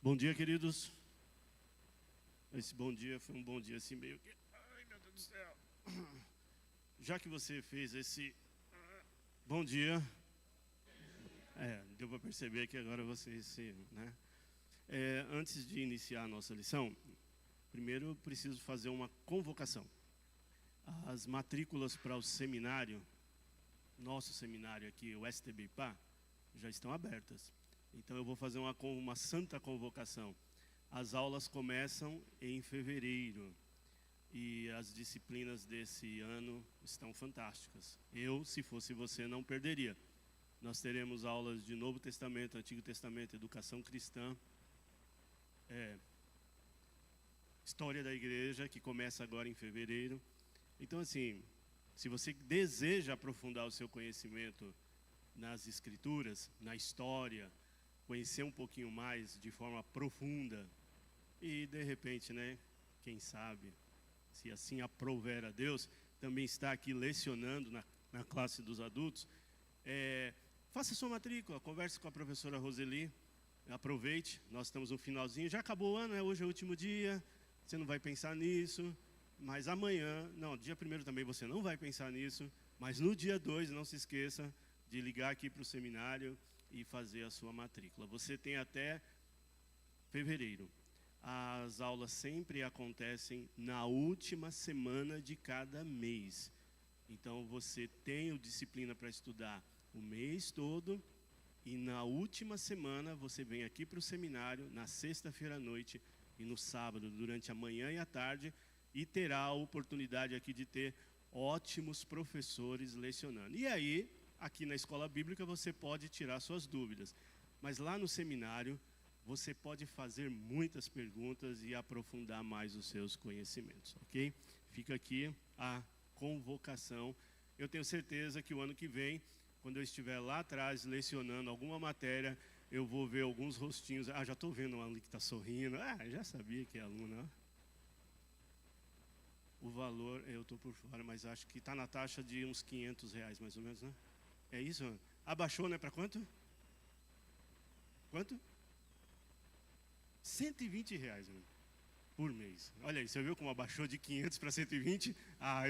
Bom dia, queridos. Esse bom dia foi um bom dia assim meio que... Ai, meu Deus do céu. Já que você fez esse bom dia, deu para perceber que agora vocês, né? Antes de iniciar a nossa lição, primeiro eu preciso fazer uma convocação. As matrículas para o seminário, nosso seminário aqui, o STB-IPA, já estão abertas. Então eu vou fazer uma santa convocação. As aulas começam em fevereiro e as disciplinas desse ano estão fantásticas. Eu, se fosse você, não perderia. Nós teremos aulas de Novo Testamento, Antigo Testamento, Educação Cristã, História da Igreja, que começa agora em fevereiro. Então, assim, se você deseja aprofundar o seu conhecimento nas Escrituras, na história, conhecer um pouquinho mais de forma profunda e, de repente, né, quem sabe, se assim aprouver a Deus, também está aqui lecionando na classe dos adultos, faça sua matrícula, converse com a professora Roseli, aproveite, nós estamos no finalzinho, já acabou o ano, né? Hoje é o último dia, você não vai pensar nisso, mas amanhã, dia 1º também você não vai pensar nisso, mas no dia 2, não se esqueça de ligar aqui para o seminário e fazer a sua matrícula. Você tem até fevereiro. As aulas sempre acontecem na última semana de cada mês. Então, você tem disciplina para estudar o mês todo e na última semana você vem aqui para o seminário, na sexta-feira à noite e no sábado, durante a manhã e a tarde, e terá a oportunidade aqui de ter ótimos professores lecionando. E aí, aqui na escola bíblica, você pode tirar suas dúvidas. Mas lá no seminário, você pode fazer muitas perguntas e aprofundar mais os seus conhecimentos, ok? Fica aqui a convocação. Eu tenho certeza que o ano que vem, quando eu estiver lá atrás lecionando alguma matéria, eu vou ver alguns rostinhos. Já estou vendo um ali que está sorrindo. Já sabia que é aluno, ó. O valor, eu estou por fora, mas acho que está na taxa de uns R$500, mais ou menos, né? É isso? Abaixou, né? Para quanto? Quanto? R$120, mano, por mês. Olha aí, você viu como abaixou de 500 para 120?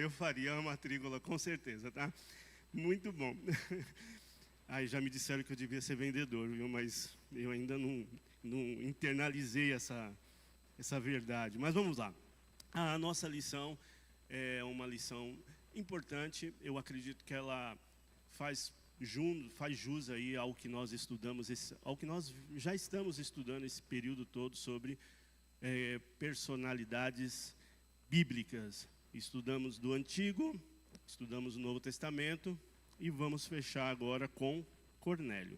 Eu faria a matrícula, com certeza, tá? Muito bom. Aí já me disseram que eu devia ser vendedor, viu? Mas eu ainda não internalizei essa verdade. Mas vamos lá. A nossa lição é uma lição importante. Eu acredito que ela faz jus aí ao que nós estudamos, ao que nós já estamos estudando esse período todo sobre personalidades bíblicas. Estudamos do Antigo, estudamos o Novo Testamento e vamos fechar agora com Cornélio.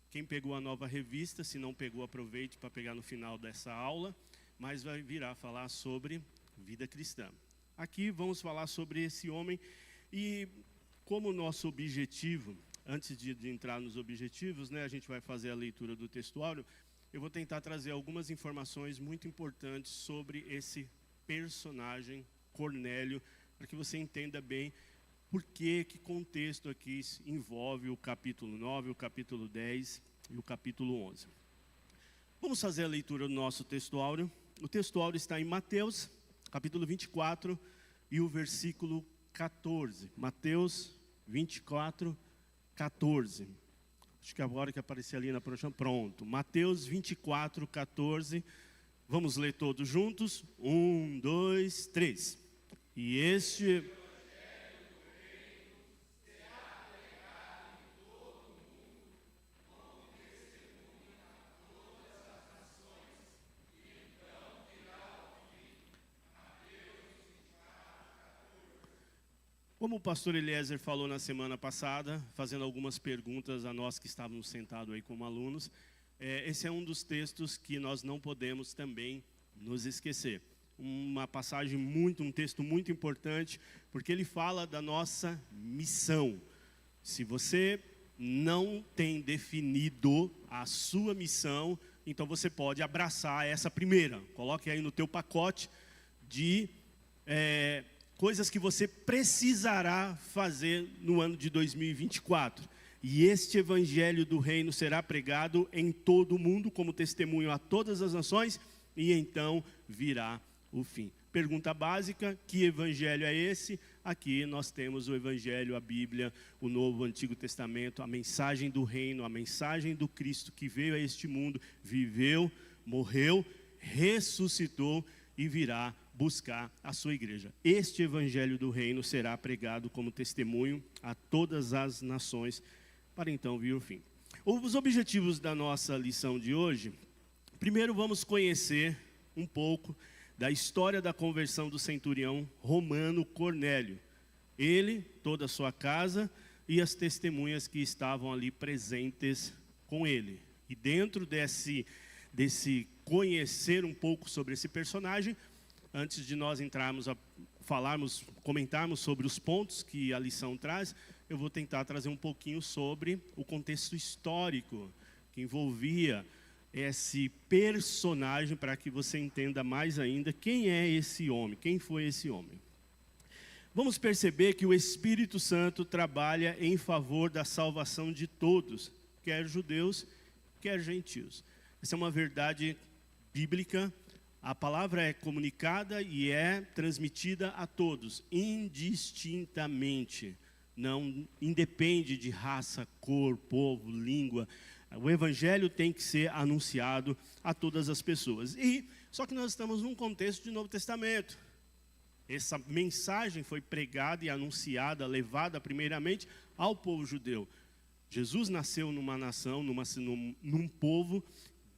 Quem pegou a nova revista, se não pegou, aproveite para pegar no final dessa aula, mas vai virar falar sobre vida cristã. Aqui vamos falar sobre esse homem e como nosso objetivo, antes de entrar nos objetivos, né, a gente vai fazer a leitura do textuário, eu vou tentar trazer algumas informações muito importantes sobre esse personagem, Cornélio, para que você entenda bem por que contexto aqui envolve o capítulo 9, o capítulo 10 e o capítulo 11. Vamos fazer a leitura do nosso textuário. O textuário está em Mateus, capítulo 24 e o versículo 14. Mateus 24, 14. Acho que agora que aparecer ali na projeção, pronto. Mateus 24, 14. Vamos ler todos juntos? 1, 2, 3. E este... Como o pastor Eliezer falou na semana passada, fazendo algumas perguntas a nós que estávamos sentados aí como alunos, esse é um dos textos que nós não podemos também nos esquecer. Uma passagem um texto muito importante, porque ele fala da nossa missão. Se você não tem definido a sua missão, então você pode abraçar essa primeira. Coloque aí no teu pacote de... coisas que você precisará fazer no ano de 2024. e este evangelho do reino será pregado em todo o mundo como testemunho a todas as nações, e então virá o fim. Pergunta básica: que evangelho é esse? Aqui nós temos o evangelho, a Bíblia, o Novo, o Antigo Testamento, a mensagem do reino, a mensagem do Cristo que veio a este mundo, viveu, morreu, ressuscitou e virá buscar a sua igreja. Este evangelho do reino será pregado como testemunho a todas as nações, para então vir o fim. Os objetivos da nossa lição de hoje: primeiro vamos conhecer um pouco da história da conversão do centurião romano Cornélio. Ele, toda a sua casa e as testemunhas que estavam ali presentes com ele. E dentro desse conhecer um pouco sobre esse personagem, antes de nós entrarmos a comentarmos sobre os pontos que a lição traz, eu vou tentar trazer um pouquinho sobre o contexto histórico que envolvia esse personagem, para que você entenda mais ainda quem é esse homem, quem foi esse homem. Vamos perceber que o Espírito Santo trabalha em favor da salvação de todos, quer judeus, quer gentios. Essa é uma verdade bíblica. A palavra é comunicada e é transmitida a todos, indistintamente. Não independe de raça, cor, povo, língua. O evangelho tem que ser anunciado a todas as pessoas. Só que nós estamos num contexto de Novo Testamento. Essa mensagem foi pregada e anunciada, levada primeiramente ao povo judeu. Jesus nasceu numa nação, num povo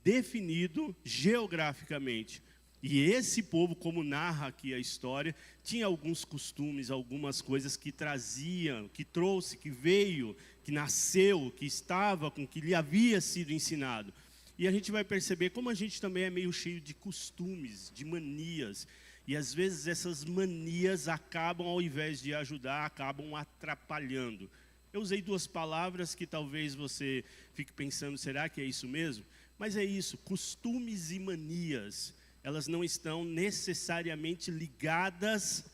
definido geograficamente. E esse povo, como narra aqui a história, tinha alguns costumes, algumas coisas que traziam, que trouxe, que veio, que nasceu, que estava, com que lhe havia sido ensinado. E a gente vai perceber como a gente também é meio cheio de costumes, de manias. E às vezes essas manias acabam, ao invés de ajudar, acabam atrapalhando. Eu usei duas palavras que talvez você fique pensando, será que é isso mesmo? Mas é isso, costumes e manias. Elas não estão necessariamente ligadas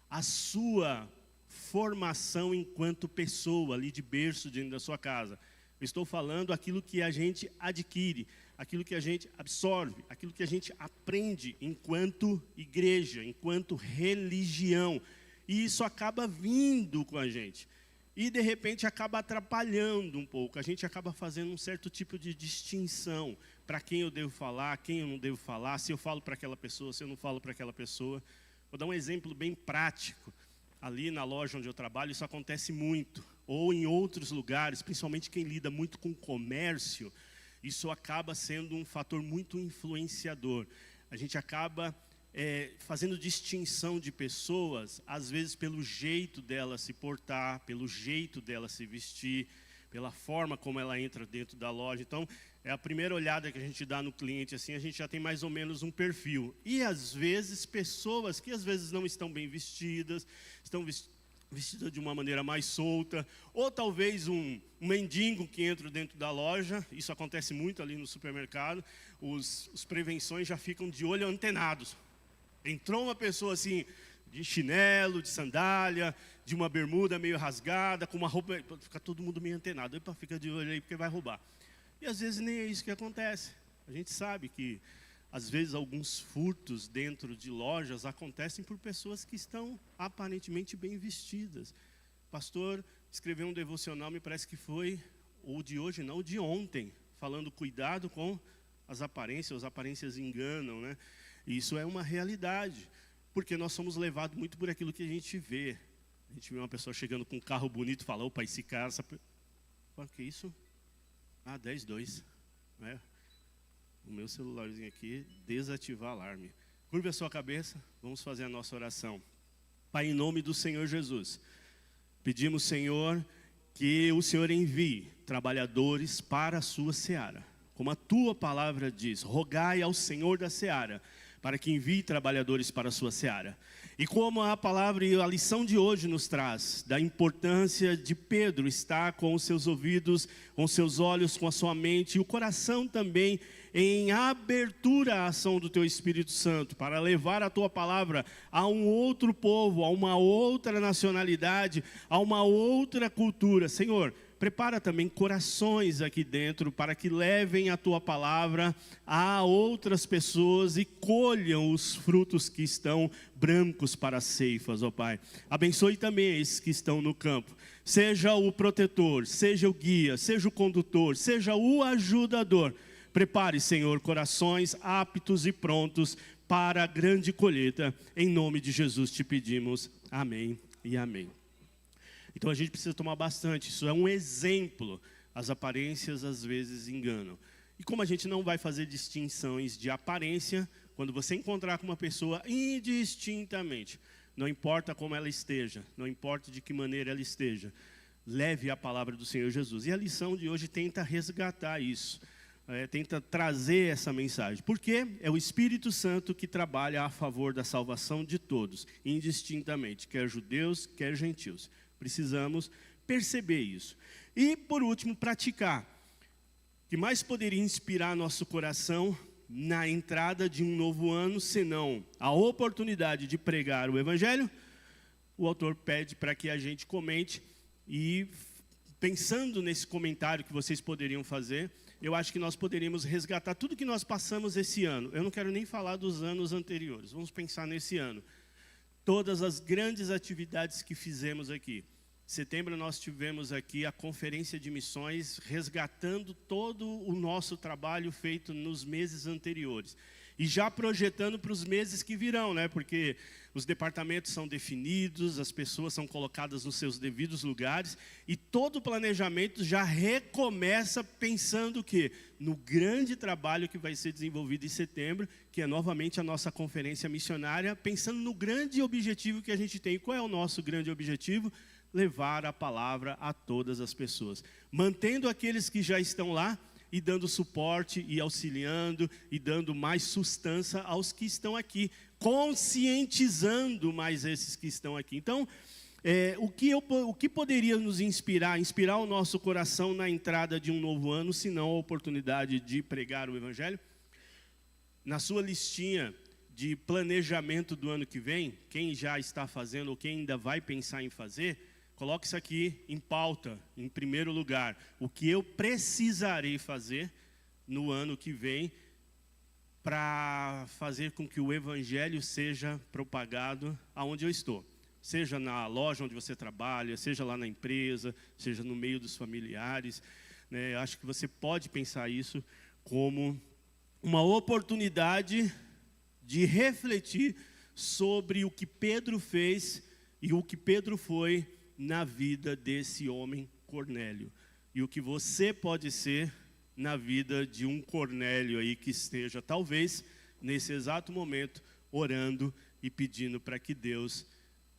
à sua formação enquanto pessoa, ali de berço dentro da sua casa. Eu estou falando aquilo que a gente adquire, aquilo que a gente absorve, aquilo que a gente aprende enquanto igreja, enquanto religião. E isso acaba vindo com a gente. E de repente acaba atrapalhando um pouco. A gente acaba fazendo um certo tipo de distinção. Para quem eu devo falar, quem eu não devo falar, se eu falo para aquela pessoa, se eu não falo para aquela pessoa. Vou dar um exemplo bem prático. Ali na loja onde eu trabalho, isso acontece muito. Ou em outros lugares, principalmente quem lida muito com comércio, isso acaba sendo um fator muito influenciador. A gente acaba fazendo distinção de pessoas, às vezes pelo jeito dela se portar, pelo jeito dela se vestir, pela forma como ela entra dentro da loja. Então, é a primeira olhada que a gente dá no cliente, assim, a gente já tem mais ou menos um perfil. E às vezes, pessoas que às vezes não estão bem vestidas, estão vestidas de uma maneira mais solta, ou talvez um mendigo que entra dentro da loja, isso acontece muito ali no supermercado, os prevenções já ficam de olho antenados. Entrou uma pessoa assim, de chinelo, de sandália, de uma bermuda meio rasgada, com uma roupa, fica todo mundo meio antenado. Epa, fica de olho aí porque vai roubar. E às vezes nem é isso que acontece. A gente sabe que às vezes alguns furtos dentro de lojas acontecem por pessoas que estão aparentemente bem vestidas. O pastor escreveu um devocional, me parece que foi o de hoje, não o de ontem, falando cuidado com as aparências enganam, né? E isso é uma realidade, porque nós somos levados muito por aquilo que a gente vê. A gente vê uma pessoa chegando com um carro bonito e fala, opa, esse cara... O que é isso? 10-2. É. O meu celularzinho aqui, desativar alarme. Curve a sua cabeça, vamos fazer a nossa oração. Pai, em nome do Senhor Jesus, pedimos, Senhor, que o Senhor envie trabalhadores para a sua seara. Como a tua palavra diz, rogai ao Senhor da seara, para que envie trabalhadores para a sua seara. E como a palavra e a lição de hoje nos traz, da importância de Pedro estar com os seus ouvidos, com os seus olhos, com a sua mente, e o coração também em abertura à ação do teu Espírito Santo, para levar a tua palavra a um outro povo, a uma outra nacionalidade, a uma outra cultura. Senhor, prepara também corações aqui dentro para que levem a tua palavra a outras pessoas e colham os frutos que estão brancos para as ceifas, ó Pai. Abençoe também esses que estão no campo. Seja o protetor, seja o guia, seja o condutor, seja o ajudador. Prepare, Senhor, corações aptos e prontos para a grande colheita. Em nome de Jesus te pedimos. Amém e amém. Então a gente precisa tomar bastante. Isso é um exemplo. As aparências às vezes enganam. E como a gente não vai fazer distinções de aparência, quando você encontrar com uma pessoa indistintamente, não importa como ela esteja, não importa de que maneira ela esteja, leve a palavra do Senhor Jesus. E a lição de hoje tenta resgatar isso. Tenta trazer essa mensagem, porque é o Espírito Santo que trabalha a favor da salvação de todos, indistintamente, quer judeus, quer gentios. Precisamos perceber isso. E, por último, praticar. O que mais poderia inspirar nosso coração na entrada de um novo ano, senão a oportunidade de pregar o Evangelho? O autor pede para que a gente comente e, pensando nesse comentário que vocês poderiam fazer, eu acho que nós poderíamos resgatar tudo que nós passamos esse ano. Eu não quero nem falar dos anos anteriores, vamos pensar nesse ano. Todas as grandes atividades que fizemos aqui. Em setembro nós tivemos aqui a conferência de missões, resgatando todo o nosso trabalho feito nos meses anteriores. E já projetando para os meses que virão, né? Porque os departamentos são definidos, as pessoas são colocadas nos seus devidos lugares, e todo o planejamento já recomeça pensando que no grande trabalho que vai ser desenvolvido em setembro, que é novamente a nossa conferência missionária, pensando no grande objetivo que a gente tem. Qual é o nosso grande objetivo? Levar a palavra a todas as pessoas, mantendo aqueles que já estão lá, e dando suporte, e auxiliando, e dando mais sustância aos que estão aqui, conscientizando mais esses que estão aqui. Então, o que poderia nos inspirar o nosso coração na entrada de um novo ano, se não a oportunidade de pregar o Evangelho? Na sua listinha de planejamento do ano que vem, quem já está fazendo ou quem ainda vai pensar em fazer, coloque isso aqui em pauta, em primeiro lugar. O que eu precisarei fazer no ano que vem para fazer com que o Evangelho seja propagado aonde eu estou. Seja na loja onde você trabalha, seja lá na empresa, seja no meio dos familiares. Né? Acho que você pode pensar isso como uma oportunidade de refletir sobre o que Pedro fez e o que Pedro foi na vida desse homem Cornélio. E o que você pode ser na vida de um Cornélio aí que esteja, talvez, nesse exato momento, orando e pedindo para que Deus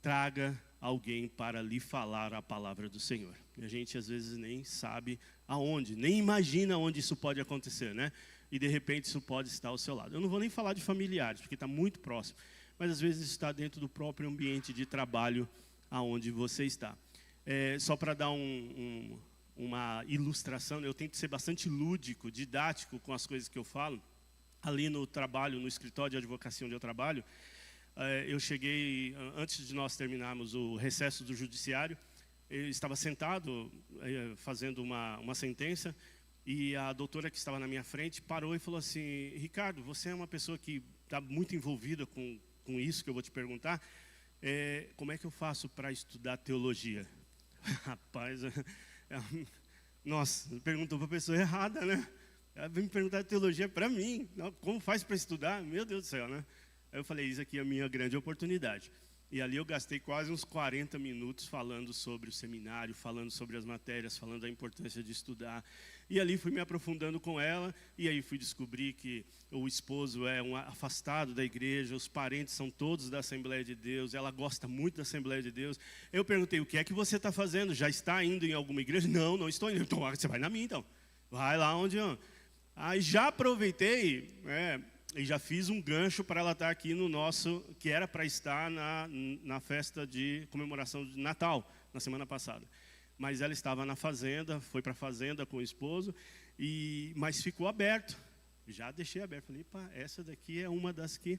traga alguém para lhe falar a palavra do Senhor. E a gente às vezes nem sabe aonde, nem imagina onde isso pode acontecer, né? E de repente isso pode estar ao seu lado. Eu não vou nem falar de familiares, porque está muito próximo, mas às vezes está dentro do próprio ambiente de trabalho aonde você está. Só para dar uma ilustração, eu tento ser bastante lúdico, didático com as coisas que eu falo. Ali no trabalho, no escritório de advocacia onde eu trabalho, eu cheguei, antes de nós terminarmos o recesso do judiciário, eu estava sentado fazendo uma sentença, e a doutora que estava na minha frente parou e falou assim: Ricardo, você é uma pessoa que está muito envolvida com isso que eu vou te perguntar. Como é que eu faço para estudar teologia? Rapaz, nossa, perguntou para a pessoa errada, né? Ela veio me perguntar de teologia para mim. Como faz para estudar? Meu Deus do céu, né? Aí eu falei, isso aqui é a minha grande oportunidade. E ali eu gastei quase uns 40 minutos falando sobre o seminário, falando sobre as matérias, falando da importância de estudar. E ali fui me aprofundando com ela, e aí fui descobrir que o esposo é um afastado da igreja, os parentes são todos da Assembleia de Deus, ela gosta muito da Assembleia de Deus. Eu perguntei, o que é que você está fazendo? Já está indo em alguma igreja? Não, não estou indo. Então, você vai na minha, então. Vai lá onde eu... Aí já aproveitei, e já fiz um gancho para ela estar aqui no nosso, que era para estar na festa de comemoração de Natal, na semana passada. Mas ela estava na fazenda, foi para a fazenda com o esposo, mas ficou aberto. Já deixei aberto. Falei, pá, essa daqui é uma das que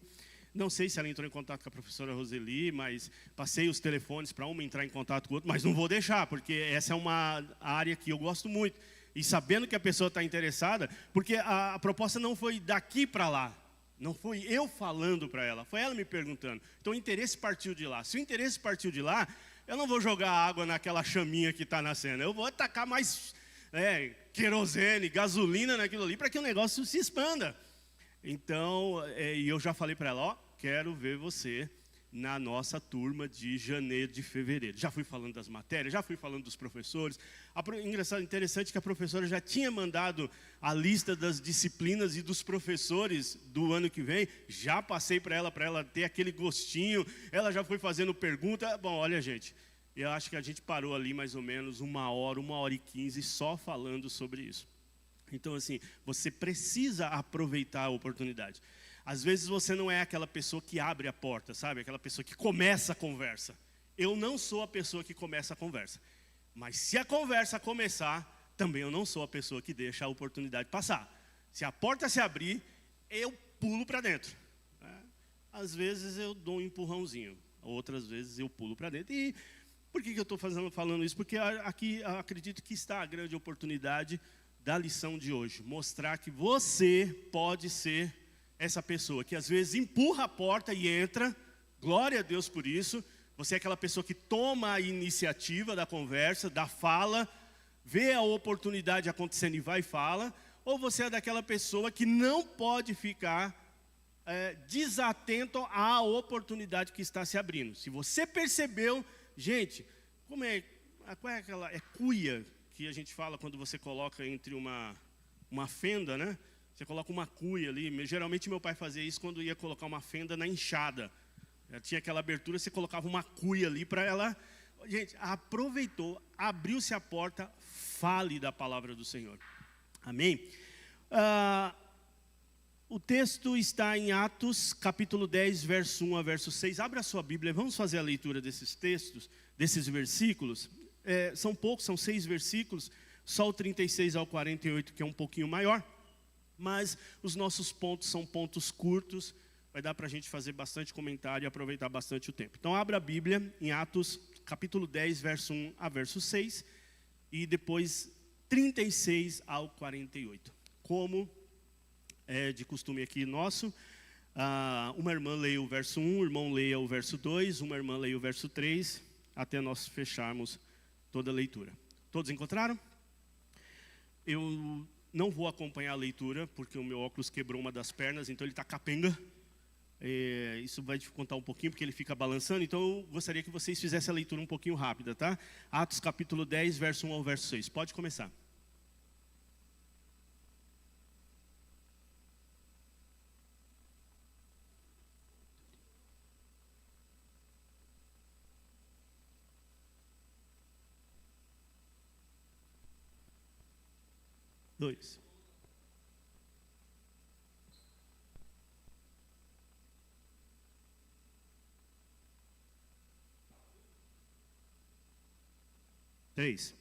Não sei se ela entrou em contato com a professora Roseli, mas passei os telefones para uma entrar em contato com o outro, mas não vou deixar, porque essa é uma área que eu gosto muito. E sabendo que a pessoa está interessada, porque a proposta não foi daqui para lá, não foi eu falando para ela, foi ela me perguntando. Então o interesse partiu de lá. Se o interesse partiu de lá, eu não vou jogar água naquela chaminha que está nascendo, eu vou tacar mais querosene, gasolina naquilo ali, para que o negócio se expanda. Então, e eu já falei para ela, ó, quero ver você na nossa turma de janeiro, de fevereiro. Já fui falando das matérias, já fui falando dos professores. Interessante que a professora já tinha mandado a lista das disciplinas e dos professores do ano que vem. Já passei para ela ter aquele gostinho. Ela já foi fazendo pergunta. Bom, olha, gente, eu acho que a gente parou ali mais ou menos 1h e 15 só falando sobre isso. Então, assim, você precisa aproveitar a oportunidade. Às vezes você não é aquela pessoa que abre a porta, sabe? Aquela pessoa que começa a conversa. Eu não sou a pessoa que começa a conversa. Mas se a conversa começar, também eu não sou a pessoa que deixa a oportunidade passar. Se a porta se abrir, eu pulo para dentro. Às vezes eu dou um empurrãozinho, outras vezes eu pulo para dentro. E por que eu estou falando isso? Porque aqui acredito que está a grande oportunidade da lição de hoje. Mostrar que você pode ser essa pessoa que às vezes empurra a porta e entra. Glória a Deus por isso. Você é aquela pessoa que toma a iniciativa da conversa, da fala, vê a oportunidade acontecendo e vai e fala. Ou você é daquela pessoa que não pode ficar desatento à oportunidade que está se abrindo. Se você percebeu, gente, qual é aquela, cuia que a gente fala quando você coloca entre uma fenda, né? Você coloca uma cuia ali. Geralmente meu pai fazia isso quando ia colocar uma fenda na enxada. Tinha aquela abertura, você colocava uma cuia ali para ela. Gente, aproveitou, abriu-se a porta, fale da palavra do Senhor. Amém? O texto está em Atos, capítulo 10, verso 1 a verso 6. Abra a sua Bíblia, vamos fazer a leitura desses textos, desses versículos. São poucos, são 6 versículos, só o 36 ao 48, que é um pouquinho maior. Mas os nossos pontos são pontos curtos, vai dar para a gente fazer bastante comentário e aproveitar bastante o tempo. Então abra a Bíblia em Atos, capítulo 10, verso 1 a verso 6, e depois 36 ao 48. Como é de costume aqui nosso, uma irmã leia o verso 1, o irmão leia o verso 2, uma irmã leia o verso 3, até nós fecharmos toda a leitura. Todos encontraram? Eu não vou acompanhar a leitura, porque o meu óculos quebrou uma das pernas, então ele está capenga. Isso vai dificultar um pouquinho, porque ele fica balançando. Então eu gostaria que vocês fizessem a leitura um pouquinho rápida, tá? Atos capítulo 10, verso 1 ao verso 6. Pode começar. Dois. Três.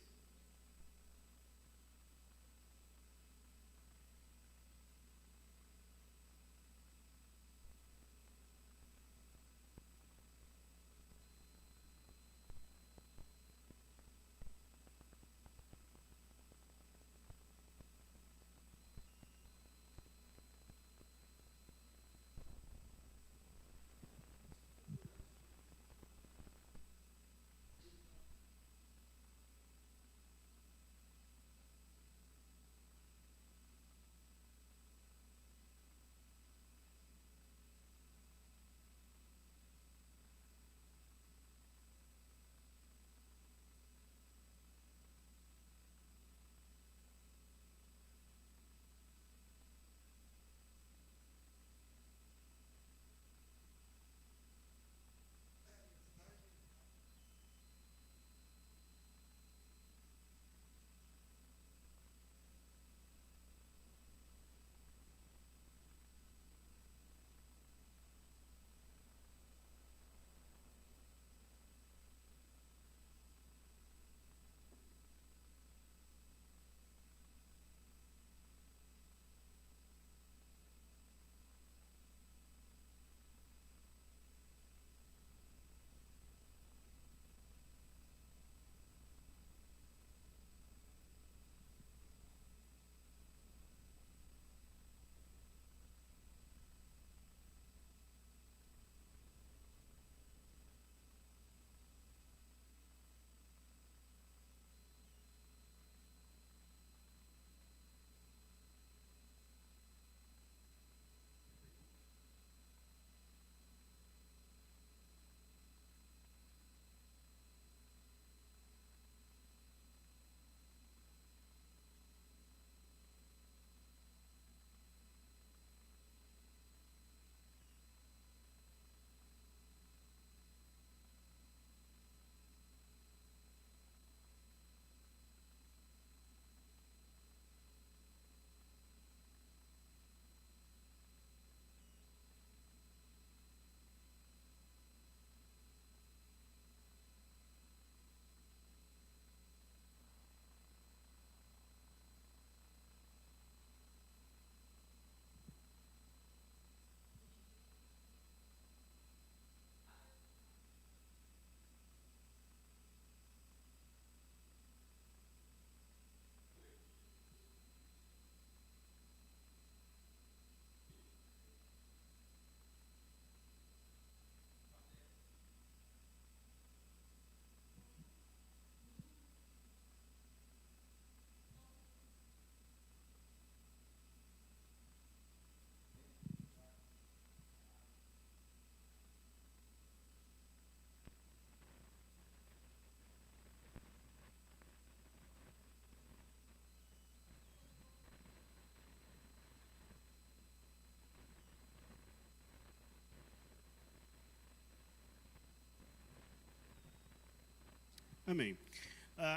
Amém.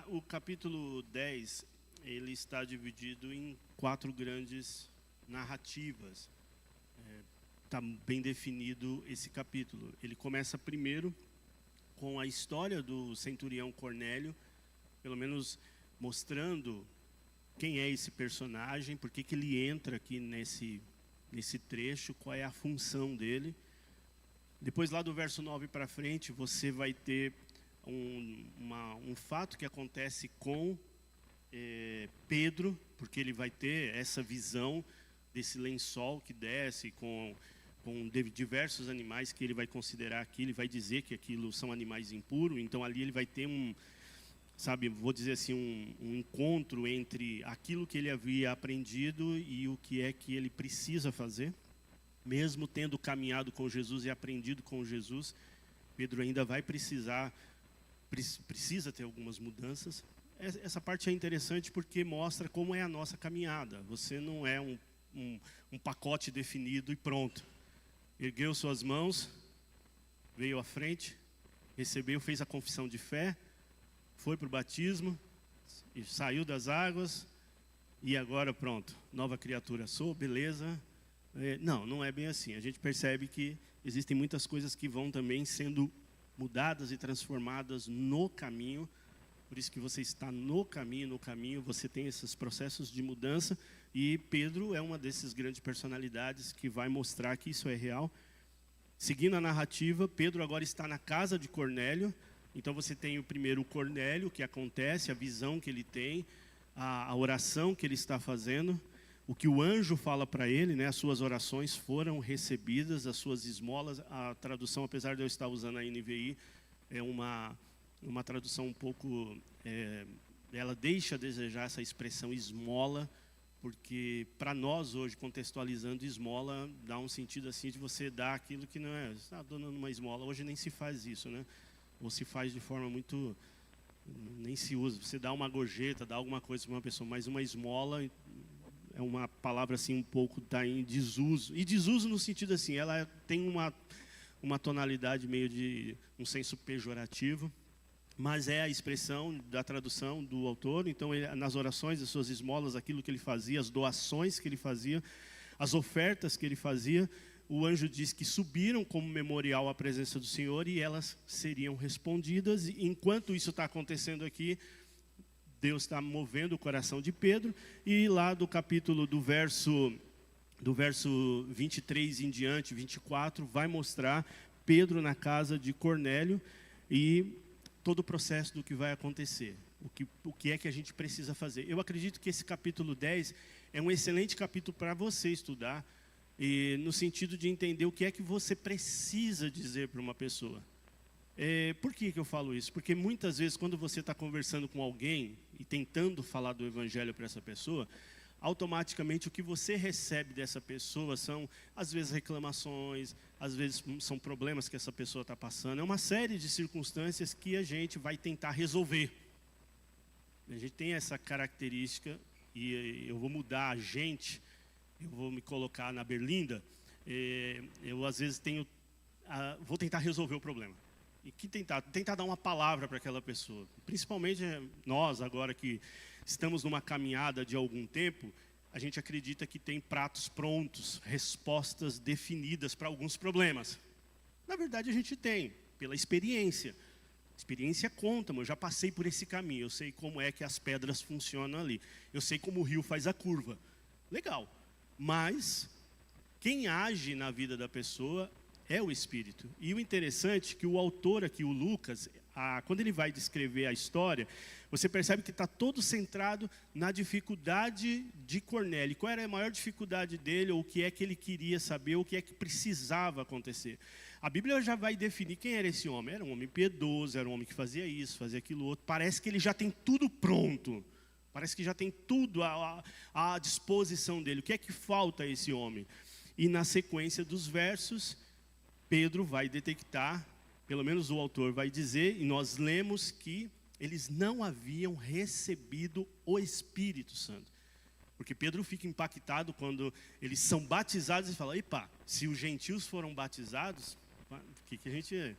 O capítulo 10, ele está dividido em 4 grandes narrativas. Está bem definido esse capítulo. Ele começa primeiro com a história do centurião Cornélio, pelo menos mostrando quem é esse personagem, por que ele entra aqui nesse trecho, qual é a função dele. Depois, lá do verso 9 para frente, você vai ter um fato que acontece com Pedro, porque ele vai ter essa visão desse lençol que desce com diversos animais que ele vai considerar aqui, ele vai dizer que aquilo são animais impuros, então ali ele vai ter vou dizer assim, um encontro entre aquilo que ele havia aprendido e o que é que ele precisa fazer. Mesmo tendo caminhado com Jesus e aprendido com Jesus, Pedro ainda vai precisa ter algumas mudanças. Essa parte é interessante porque mostra como é a nossa caminhada. Você não é um pacote definido e pronto. Ergueu suas mãos, veio à frente, recebeu, fez a confissão de fé, foi para o batismo, e saiu das águas, e agora pronto, nova criatura sou, beleza. Não é bem assim. A gente percebe que existem muitas coisas que vão também sendo mudadas e transformadas no caminho. Por isso que você está no caminho, você tem esses processos de mudança. E Pedro é uma dessas grandes personalidades que vai mostrar que isso é real. Seguindo a narrativa, Pedro agora está na casa de Cornélio. Então você tem o primeiro Cornélio, que acontece, a visão que ele tem, a oração que ele está fazendo, o que o anjo fala para ele, né? As suas orações foram recebidas, as suas esmolas. A tradução, apesar de eu estar usando a NVI, é uma tradução um pouco... ela deixa a desejar essa expressão esmola, porque para nós hoje, contextualizando esmola, dá um sentido assim de você dar aquilo que não é... Você está dando uma esmola, hoje nem se faz isso, né? Ou se faz de forma muito... nem se usa. Você dá uma gorjeta, dá alguma coisa para uma pessoa, mas uma esmola é uma palavra assim um pouco está em desuso. E desuso no sentido assim, ela tem uma tonalidade meio de um senso pejorativo, mas é a expressão da tradução do autor. Então, nas orações, as suas esmolas, aquilo que ele fazia, as doações que ele fazia, as ofertas que ele fazia, o anjo diz que subiram como memorial à presença do Senhor e elas seriam respondidas. E enquanto isso está acontecendo aqui, Deus está movendo o coração de Pedro. E lá do capítulo do verso 23 em diante, 24, vai mostrar Pedro na casa de Cornélio e todo o processo do que vai acontecer. O que é que a gente precisa fazer. Eu acredito que esse capítulo 10 é um excelente capítulo para você estudar, e no sentido de entender o que é que você precisa dizer para uma pessoa. Por que eu falo isso? Porque muitas vezes quando você está conversando com alguém e tentando falar do evangelho para essa pessoa, automaticamente o que você recebe dessa pessoa são, às vezes, reclamações, às vezes são problemas que essa pessoa está passando. É uma série de circunstâncias que a gente vai tentar resolver. A gente tem essa característica, e eu vou mudar a gente, eu vou me colocar na berlinda, eu às vezes vou tentar resolver o problema. E tentar dar uma palavra para aquela pessoa. Principalmente nós, agora que estamos numa caminhada de algum tempo, a gente acredita que tem pratos prontos, respostas definidas para alguns problemas. Na verdade, a gente tem, pela experiência. A experiência conta, eu já passei por esse caminho, eu sei como é que as pedras funcionam ali. Eu sei como o rio faz a curva. Legal. Mas quem age na vida da pessoa é o Espírito. E o interessante é que o autor aqui, o Lucas, quando ele vai descrever a história, você percebe que está todo centrado na dificuldade de Cornélio. Qual era a maior dificuldade dele, ou o que é que ele queria saber, ou o que é que precisava acontecer. A Bíblia já vai definir quem era esse homem. Era um homem piedoso, era um homem que fazia isso, fazia aquilo outro. Parece que ele já tem tudo pronto. Parece que já tem tudo à disposição dele. O que é que falta a esse homem? E na sequência dos versos, Pedro vai detectar, pelo menos o autor vai dizer, e nós lemos que eles não haviam recebido o Espírito Santo. Porque Pedro fica impactado quando eles são batizados e fala, epa, se os gentios foram batizados, que a gente...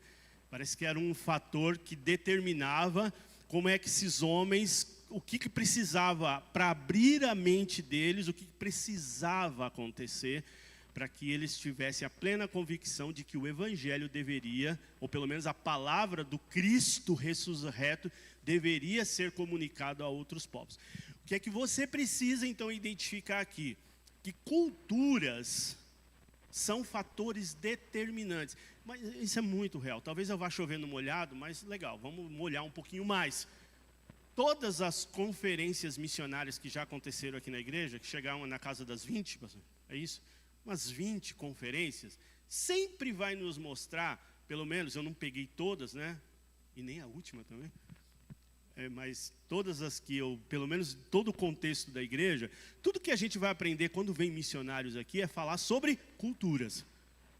Parece que era um fator que determinava como é que esses homens, o que precisava para abrir a mente deles, o que precisava acontecer para que eles tivessem a plena convicção de que o Evangelho deveria, ou pelo menos a palavra do Cristo ressurreto, deveria ser comunicado a outros povos. O que é que você precisa, então, identificar aqui? Que culturas são fatores determinantes. Mas isso é muito real. Talvez eu vá chover no molhado, mas legal, vamos molhar um pouquinho mais. Todas as conferências missionárias que já aconteceram aqui na igreja, que chegaram na casa das 20, é isso? Umas 20 conferências, sempre vai nos mostrar, pelo menos eu não peguei todas, né? E nem a última também. Mas todas as que eu, pelo menos todo o contexto da igreja, tudo que a gente vai aprender quando vem missionários aqui é falar sobre culturas.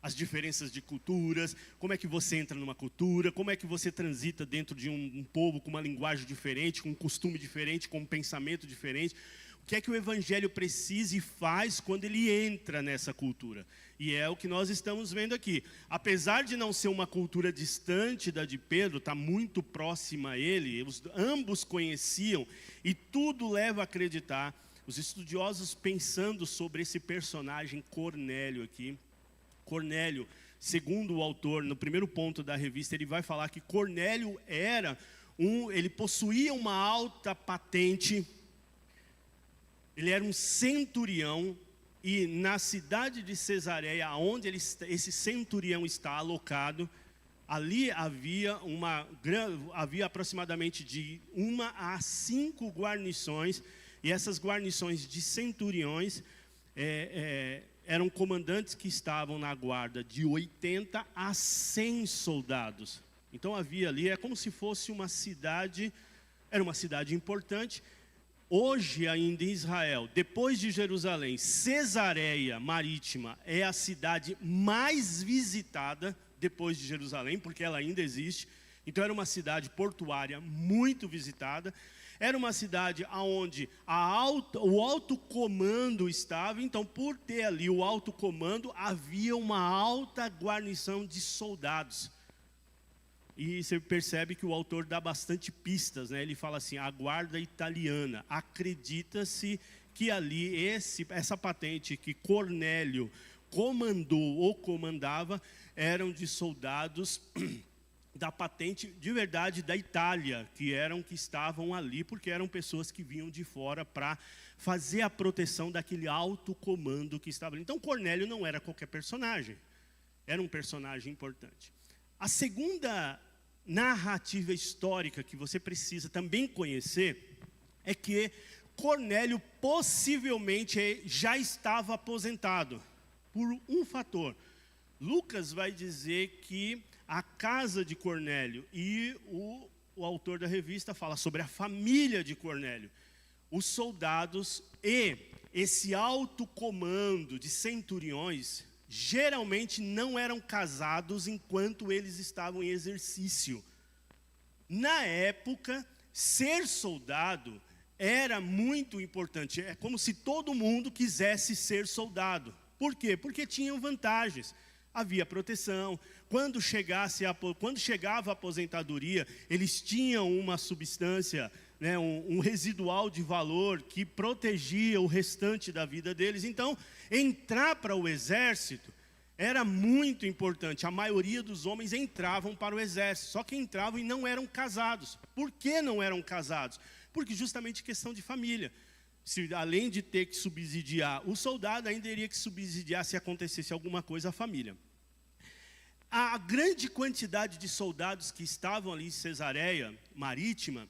As diferenças de culturas, como é que você entra numa cultura, como é que você transita dentro de um povo com uma linguagem diferente, com um costume diferente, com um pensamento diferente. O que é que o Evangelho precisa e faz quando ele entra nessa cultura? E é o que nós estamos vendo aqui. Apesar de não ser uma cultura distante da de Pedro, está muito próxima a ele, ambos conheciam, e tudo leva a acreditar, os estudiosos pensando sobre esse personagem Cornélio aqui. Cornélio, segundo o autor, no primeiro ponto da revista, ele vai falar que Cornélio ele possuía uma alta patente. Ele era um centurião, e na cidade de Cesareia, onde esse centurião está alocado, ali havia aproximadamente de 1 a 5 guarnições, e essas guarnições de centuriões eram comandantes que estavam na guarda de 80 a 100 soldados. Então havia ali, é como se fosse uma cidade, era uma cidade importante. Hoje ainda em Israel, depois de Jerusalém, Cesareia Marítima é a cidade mais visitada depois de Jerusalém, porque ela ainda existe. Então era uma cidade portuária muito visitada. Era uma cidade onde o alto comando estava. Então, por ter ali o alto comando, havia uma alta guarnição de soldados. E você percebe que o autor dá bastante pistas, né? Ele fala assim, a guarda italiana. Acredita-se que ali, essa patente que Cornélio comandou ou comandava, eram de soldados da patente de verdade da Itália, que estavam ali, porque eram pessoas que vinham de fora para fazer a proteção daquele alto comando que estava ali. Então Cornélio não era qualquer personagem, era um personagem importante. A segunda narrativa histórica que você precisa também conhecer é que Cornélio possivelmente já estava aposentado por um fator. Lucas vai dizer que a casa de Cornélio, e o autor da revista fala sobre a família de Cornélio, os soldados e esse alto comando de centuriões geralmente não eram casados enquanto eles estavam em exercício. Na época, ser soldado era muito importante. É como se todo mundo quisesse ser soldado. Por quê? Porque tinham vantagens. Havia proteção. Quando chegava a aposentadoria, eles tinham uma substância, né, um residual de valor que protegia o restante da vida deles. Então, entrar para o exército era muito importante. A maioria dos homens entravam para o exército, só que entravam e não eram casados. Por que não eram casados? Porque justamente questão de família. Além de ter que subsidiar o soldado, ainda teria que subsidiar, se acontecesse alguma coisa, a família. A grande quantidade de soldados que estavam ali em Cesareia Marítima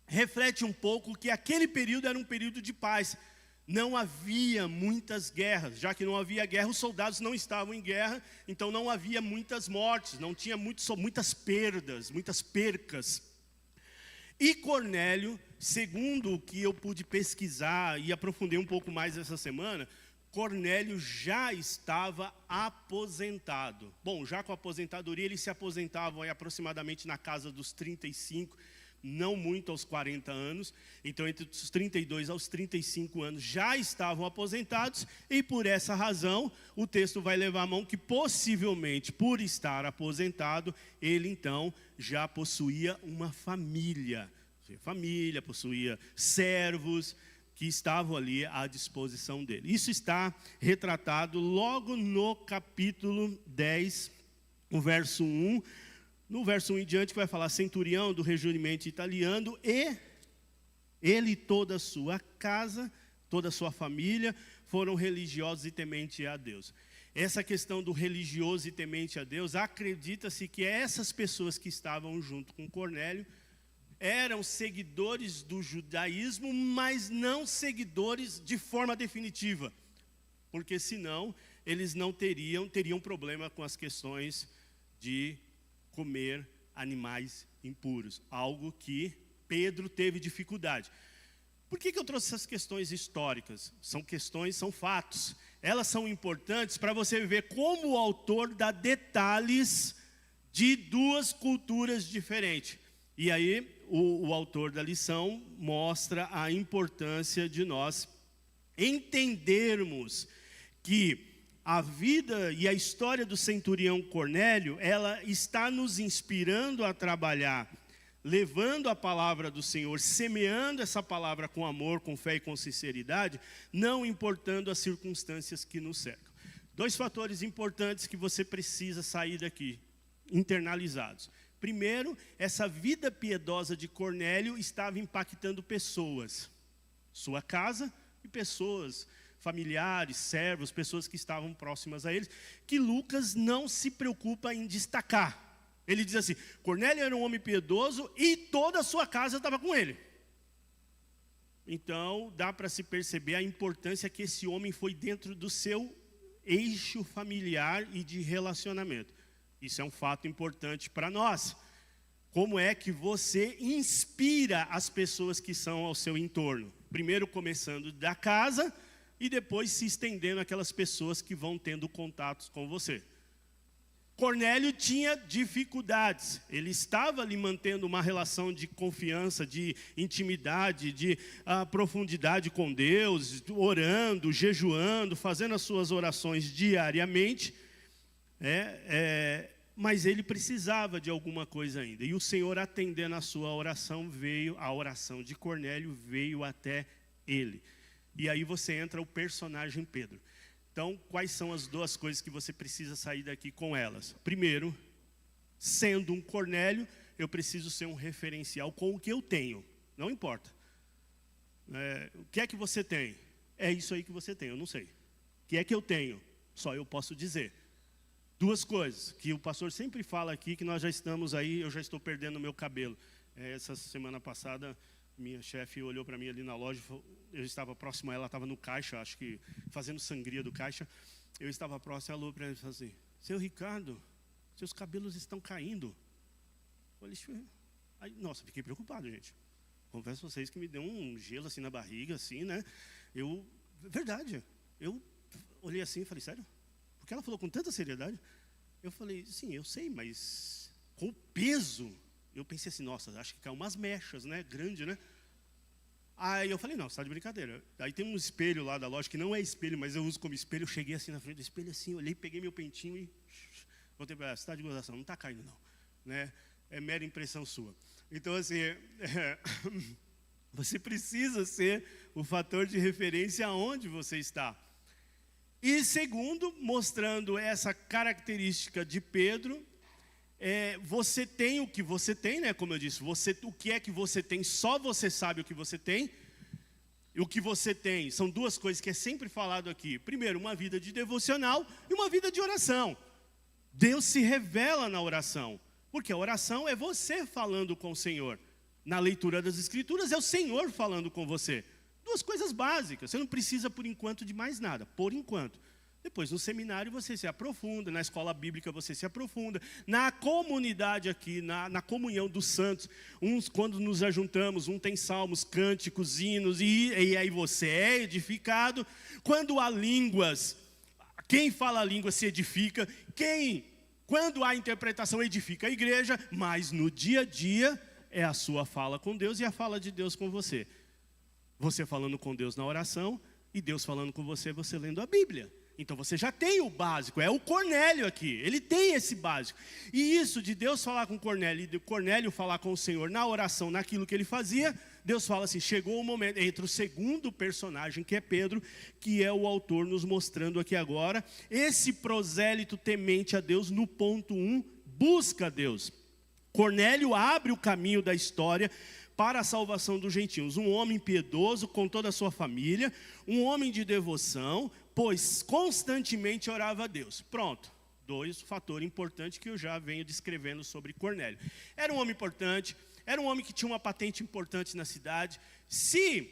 reflete um pouco que aquele período era um período de paz. Não havia muitas guerras. Já que não havia guerra, os soldados não estavam em guerra, então não havia muitas mortes, não tinha muitas perdas, muitas percas. E Cornélio, segundo o que eu pude pesquisar e aprofundei um pouco mais essa semana, Cornélio já estava aposentado. Bom, já com a aposentadoria, eles se aposentavam aí aproximadamente na casa dos 35, não muito aos 40 anos. Então, entre os 32 aos 35 anos já estavam aposentados. E por essa razão, o texto vai levar a mão que possivelmente, por estar aposentado, ele então já possuía uma família. Possuía família, possuía servos que estavam ali à disposição dele. Isso está retratado logo no capítulo 10, no verso 1. No verso 1 em diante, que vai falar: centurião do regimento italiano, e ele e toda a sua casa, toda a sua família, foram religiosos e tementes a Deus. Essa questão do religioso e temente a Deus, acredita-se que essas pessoas que estavam junto com Cornélio eram seguidores do judaísmo, mas não seguidores de forma definitiva, porque senão eles não teriam problema com as questões de comer animais impuros, algo que Pedro teve dificuldade. Por que eu trouxe essas questões históricas? São fatos. Elas são importantes para você ver como o autor dá detalhes de duas culturas diferentes. E aí o autor da lição mostra a importância de nós entendermos que a vida e a história do centurião Cornélio, ela está nos inspirando a trabalhar, levando a palavra do Senhor, semeando essa palavra com amor, com fé e com sinceridade, não importando as circunstâncias que nos cercam. 2 fatores importantes que você precisa sair daqui, internalizados. Primeiro, essa vida piedosa de Cornélio estava impactando pessoas, sua casa e pessoas, familiares, servos, pessoas que estavam próximas a eles, que Lucas não se preocupa em destacar. Ele diz assim: Cornélio era um homem piedoso e toda a sua casa estava com ele. Então, dá para se perceber a importância que esse homem foi dentro do seu eixo familiar e de relacionamento. Isso é um fato importante para nós. Como é que você inspira as pessoas que são ao seu entorno? Primeiro começando da casa e depois se estendendo àquelas pessoas que vão tendo contatos com você. Cornélio tinha dificuldades, ele estava ali mantendo uma relação de confiança, de intimidade, de profundidade com Deus, orando, jejuando, fazendo as suas orações diariamente, mas ele precisava de alguma coisa ainda. E o Senhor, atendendo a sua oração, a oração de Cornélio veio até ele. E aí você entra o personagem Pedro. Então, quais são as 2 coisas que você precisa sair daqui com elas? Primeiro, sendo um Cornélio, eu preciso ser um referencial com o que eu tenho. Não importa. O que é que você tem? É isso aí que você tem, eu não sei. O que é que eu tenho? Só eu posso dizer. 2 coisas que o pastor sempre fala aqui, que nós já estamos aí, eu já estou perdendo o meu cabelo. Essa semana passada, minha chefe olhou para mim ali na loja, eu estava próximo a ela, estava no caixa, acho que fazendo sangria do caixa. Eu estava próximo, ela olhou para ela e falou assim: seu Ricardo, seus cabelos estão caindo. Eu falei, aí, nossa, fiquei preocupado, gente. Confesso a vocês que me deu um gelo assim na barriga, assim, né? Verdade, eu olhei assim e falei, sério? Porque ela falou com tanta seriedade. Eu falei, sim, eu sei, mas com o peso, eu pensei assim, nossa, acho que caiu umas mechas, né? Grande, né? Aí eu falei, não, você está de brincadeira. Aí tem um espelho lá da loja, que não é espelho, mas eu uso como espelho. Eu cheguei assim na frente do espelho, assim, olhei, peguei meu pentinho e voltei para ela, você está de gozação, não está caindo não, né? É mera impressão sua. Então assim, você precisa ser o fator de referência aonde você está. E segundo, mostrando essa característica de Pedro, você tem o que você tem, né? Como eu disse, o que é que você tem, só você sabe o que você tem. E o que você tem são 2 coisas que é sempre falado aqui. Primeiro, uma vida de devocional e uma vida de oração. Deus se revela na oração, porque a oração é você falando com o Senhor. Na leitura das Escrituras é o Senhor falando com você. 2 coisas básicas, você não precisa por enquanto de mais nada, por enquanto. Depois no seminário você se aprofunda, na escola bíblica você se aprofunda, na comunidade aqui, na comunhão dos santos, quando nos ajuntamos, tem salmos, cânticos, hinos, e aí você é edificado. Quando há línguas, quem fala a língua se edifica, quando há interpretação edifica a igreja, mas no dia a dia é a sua fala com Deus e a fala de Deus com você. Você falando com Deus na oração e Deus falando com você, você lendo a Bíblia. Então você já tem o básico, é o Cornélio aqui, ele tem esse básico. E isso de Deus falar com Cornélio e de Cornélio falar com o Senhor na oração, naquilo que ele fazia, Deus fala assim, chegou o momento, entra o segundo personagem que é Pedro, que é o autor nos mostrando aqui agora, esse prosélito temente a Deus no ponto 1, busca a Deus. Cornélio abre o caminho da história para a salvação dos gentios, um homem piedoso com toda a sua família, um homem de devoção, pois constantemente orava a Deus. Pronto, dois fatores importantes que eu já venho descrevendo sobre Cornélio. Era um homem importante, era um homem que tinha uma patente importante na cidade. Se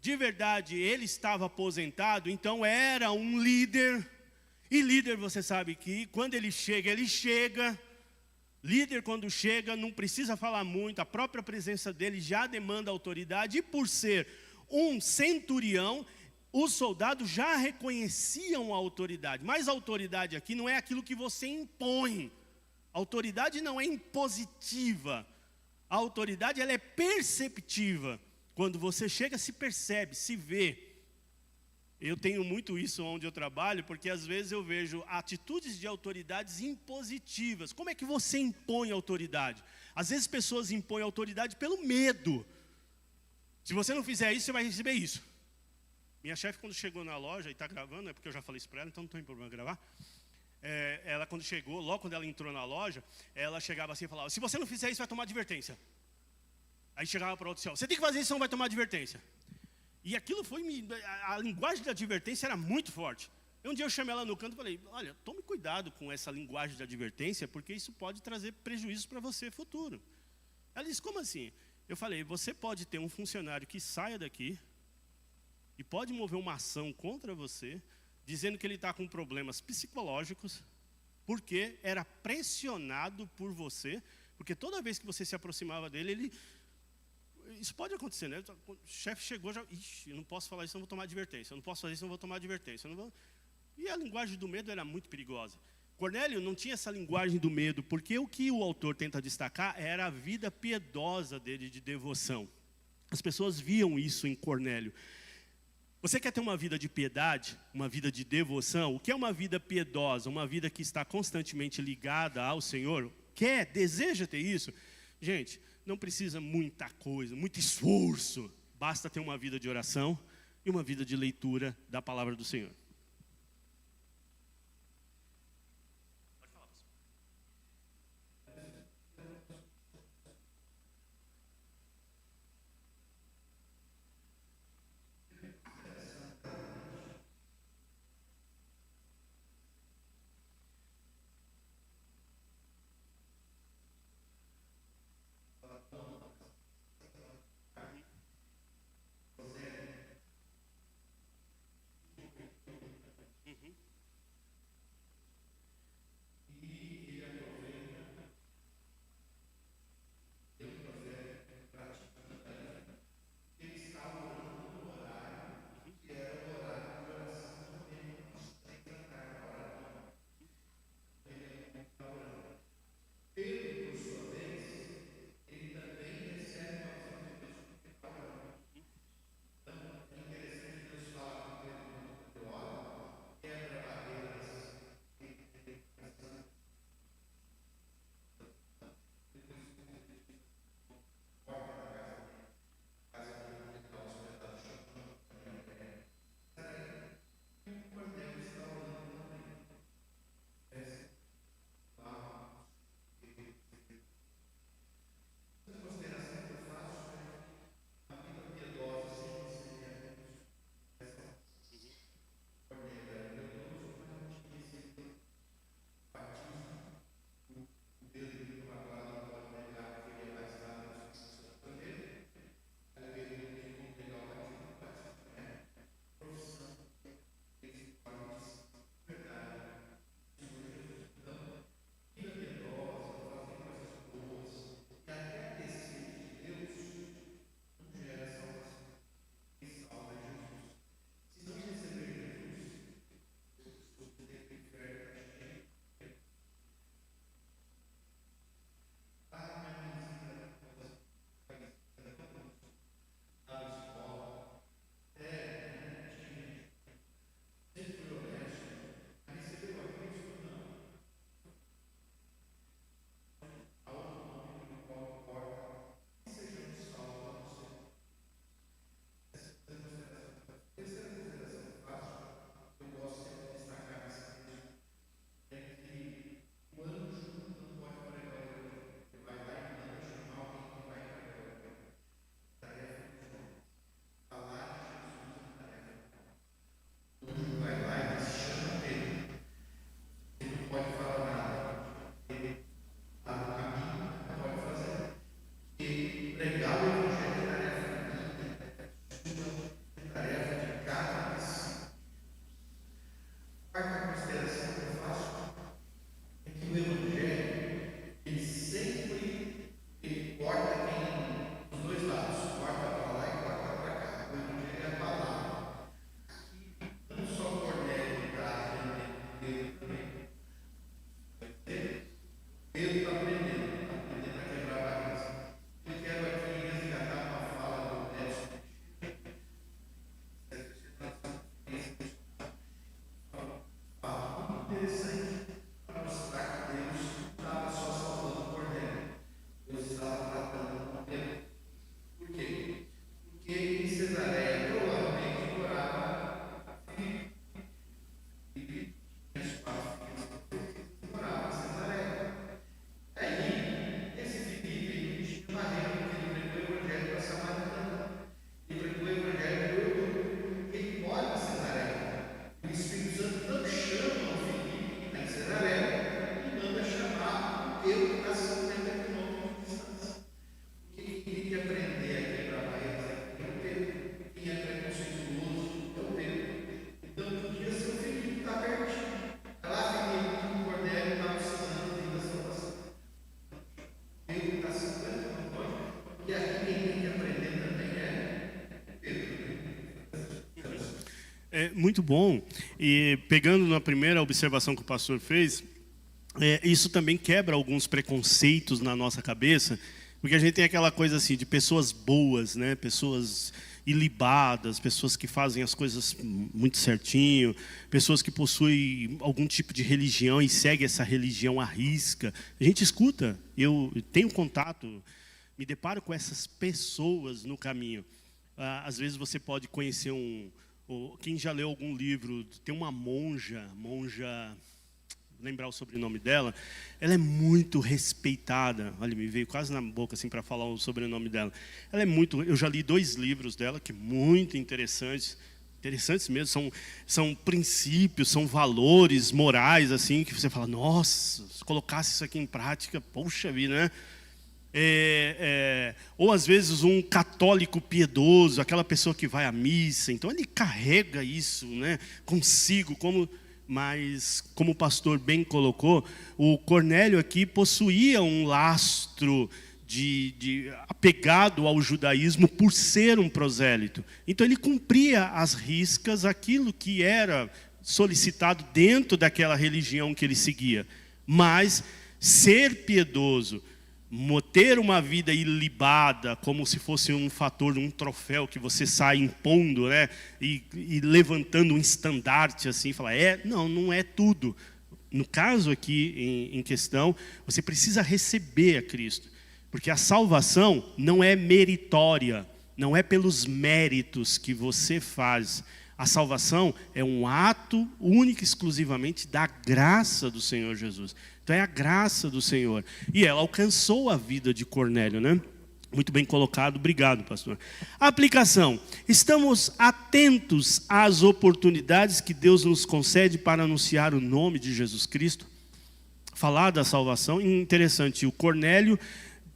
de verdade ele estava aposentado, então era um líder. E líder, você sabe que quando ele chega, ele chega. Líder, quando chega, não precisa falar muito, a própria presença dele já demanda autoridade. E por ser um centurião, os soldados já reconheciam a autoridade. Mas a autoridade aqui não é aquilo que você impõe. A autoridade não é impositiva. A autoridade, ela é perceptiva. Quando você chega, se percebe, se vê. Eu tenho muito isso onde eu trabalho, porque às vezes eu vejo atitudes de autoridades impositivas. Como é que você impõe autoridade? Às vezes pessoas impõem autoridade pelo medo. Se você não fizer isso, você vai receber isso. Minha chefe, quando chegou na loja, e está gravando, é porque eu já falei isso para ela, então não tem problema gravar. Ela, quando chegou, logo quando ela entrou na loja, ela chegava assim e falava, se você não fizer isso, vai tomar advertência. Aí chegava para outro, você tem que fazer isso, senão vai tomar advertência. E aquilo foi, a linguagem de advertência era muito forte. Um dia eu chamei ela no canto e falei, olha, tome cuidado com essa linguagem de advertência, porque isso pode trazer prejuízos para você futuro. Ela disse, como assim? Eu falei, você pode ter um funcionário que saia daqui e pode mover uma ação contra você, dizendo que ele está com problemas psicológicos, porque era pressionado por você, porque toda vez que você se aproximava dele, ele... Isso pode acontecer, né? O chefe chegou, já... Ixi, eu não posso falar isso, não vou tomar advertência. Eu não posso fazer isso, não vou tomar advertência. Eu não vou... E a linguagem do medo era muito perigosa. Cornélio não tinha essa linguagem do medo, porque o que o autor tenta destacar era a vida piedosa dele, de devoção. As pessoas viam isso em Cornélio. Você quer ter uma vida de piedade, uma vida de devoção? O que é uma vida piedosa? Uma vida que está constantemente ligada ao Senhor? Quer, deseja ter isso? Gente, não precisa muita coisa, muito esforço. Basta ter uma vida de oração e uma vida de leitura da palavra do Senhor. muito bom. E pegando na primeira observação que o pastor fez, isso também quebra alguns preconceitos na nossa cabeça, porque a gente tem aquela coisa assim de pessoas boas, né? Pessoas ilibadas, pessoas que fazem as coisas muito certinho, pessoas que possuem algum tipo de religião e seguem essa religião à risca. A gente escuta, eu tenho contato, me deparo com essas pessoas no caminho. Às vezes você pode conhecer quem já leu algum livro, tem uma monja, lembrar o sobrenome dela, ela é muito respeitada. Olha, me veio quase na boca assim para falar o sobrenome dela. Ela é muito, eu já li 2 livros dela que muito interessantes mesmo, são princípios, são valores morais assim que você fala, nossa, se colocasse isso aqui em prática, poxa vida, né? Ou às vezes um católico piedoso, aquela pessoa que vai à missa, então ele carrega isso, né, consigo, mas como o pastor bem colocou, o Cornélio aqui possuía um lastro de apegado ao judaísmo por ser um prosélito. Então ele cumpria às riscas aquilo que era solicitado dentro daquela religião que ele seguia. Mas ser piedoso, ter uma vida ilibada, como se fosse um fator, um troféu que você sai impondo, né? E levantando um estandarte assim, falar, não é tudo. No caso aqui em questão, você precisa receber a Cristo, porque a salvação não é meritória, não é pelos méritos que você faz. A salvação é um ato único e exclusivamente da graça do Senhor Jesus. Então é a graça do Senhor. E ela alcançou a vida de Cornélio, né? Muito bem colocado, obrigado, pastor. Aplicação. Estamos atentos às oportunidades que Deus nos concede para anunciar o nome de Jesus Cristo. Falar da salvação. Interessante, o Cornélio,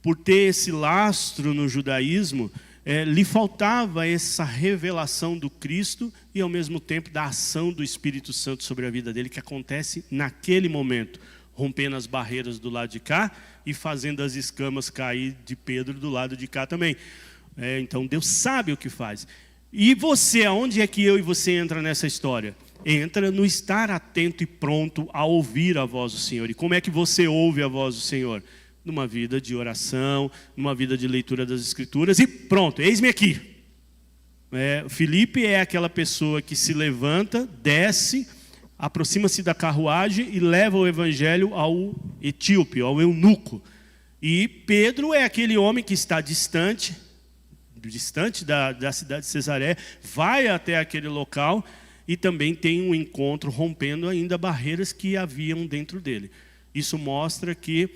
por ter esse lastro no judaísmo, lhe faltava essa revelação do Cristo e ao mesmo tempo da ação do Espírito Santo sobre a vida dele, que acontece naquele momento, rompendo as barreiras do lado de cá e fazendo as escamas cair de Pedro do lado de cá também. Então Deus sabe o que faz. E você, aonde é que eu e você entra nessa história? Entra no estar atento e pronto a ouvir a voz do Senhor. E como é que você ouve a voz do Senhor? Numa vida de oração, numa vida de leitura das Escrituras, e pronto, eis-me aqui. Filipe é aquela pessoa que se levanta, desce, aproxima-se da carruagem e leva o evangelho ao etíope, ao eunuco. E Pedro é aquele homem que está distante da cidade de Cesaré, vai até aquele local e também tem um encontro rompendo ainda barreiras que haviam dentro dele. Isso mostra que